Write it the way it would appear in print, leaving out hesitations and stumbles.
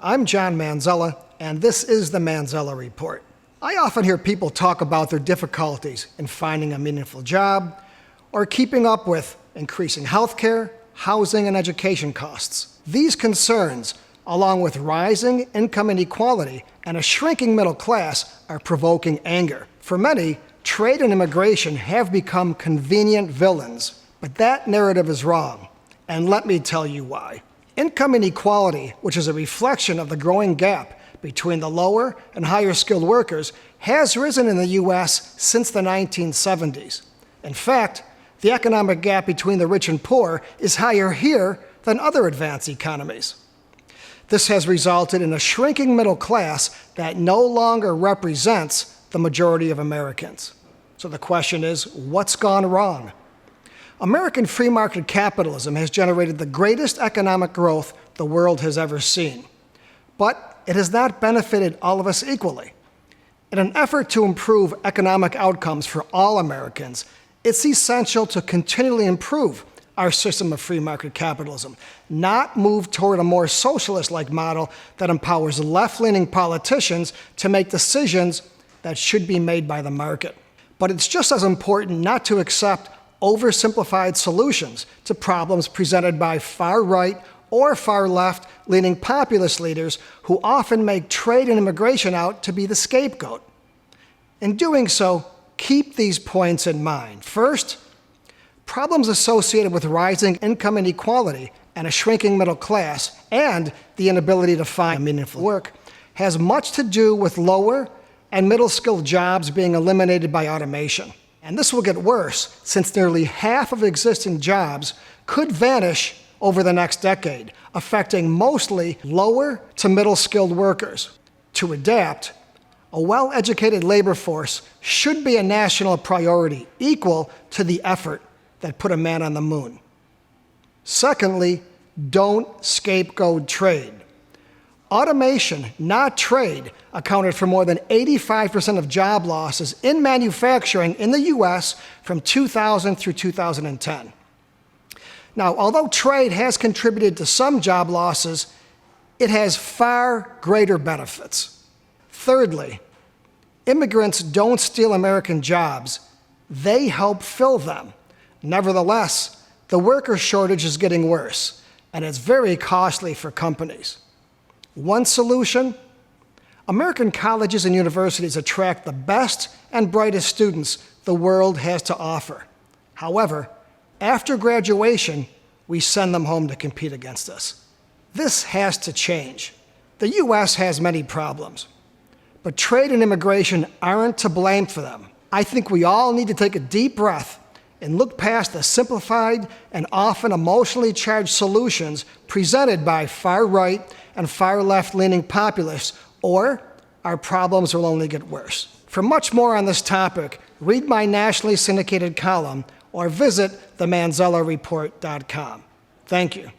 I'm John Manzella, and this is the Manzella Report. I often hear people talk about their difficulties in finding a meaningful job or keeping up with increasing healthcare, housing, and education costs. These concerns, along with rising income inequality and a shrinking middle class, are provoking anger. For many, trade and immigration have become convenient villains, but that narrative is wrong, and let me tell you why. Income inequality, which is a reflection of the growing gap between the lower and higher skilled workers, has risen in the U.S. since the 1970s. In fact, the economic gap between the rich and poor is higher here than other advanced economies. This has resulted in a shrinking middle class that no longer represents the majority of Americans. So the question is, what's gone wrong? American free market capitalism has generated the greatest economic growth the world has ever seen. But it has not benefited all of us equally. In an effort to improve economic outcomes for all Americans, it's essential to continually improve our system of free market capitalism, not move toward a more socialist-like model that empowers left-leaning politicians to make decisions that should be made by the market. But it's just as important not to accept oversimplified solutions to problems presented by far-right or far-left leaning populist leaders who often make trade and immigration out to be the scapegoat. In doing so, keep these points in mind. First, problems associated with rising income inequality and a shrinking middle class and the inability to find meaningful work has much to do with lower and middle-skilled jobs being eliminated by automation. And this will get worse since nearly half of existing jobs could vanish over the next decade, affecting mostly lower to middle-skilled workers. To adapt, a well-educated labor force should be a national priority equal to the effort that put a man on the moon. Secondly, don't scapegoat trade. Automation, not trade, accounted for more than 85% of job losses in manufacturing in the U.S. from 2000 through 2010. Now, although trade has contributed to some job losses, it has far greater benefits. Thirdly, immigrants don't steal American jobs, they help fill them. Nevertheless, the worker shortage is getting worse, and it's very costly for companies. One solution: American colleges and universities attract the best and brightest students the world has to offer. However, after graduation, we send them home to compete against us. This has to change. The U.S. has many problems, but trade and immigration aren't to blame for them. I think we all need to take a deep breath and look past the simplified and often emotionally charged solutions presented by far-right and far-left leaning populists, or our problems will only get worse. For much more on this topic, read my nationally syndicated column or visit themanzellareport.com. Thank you.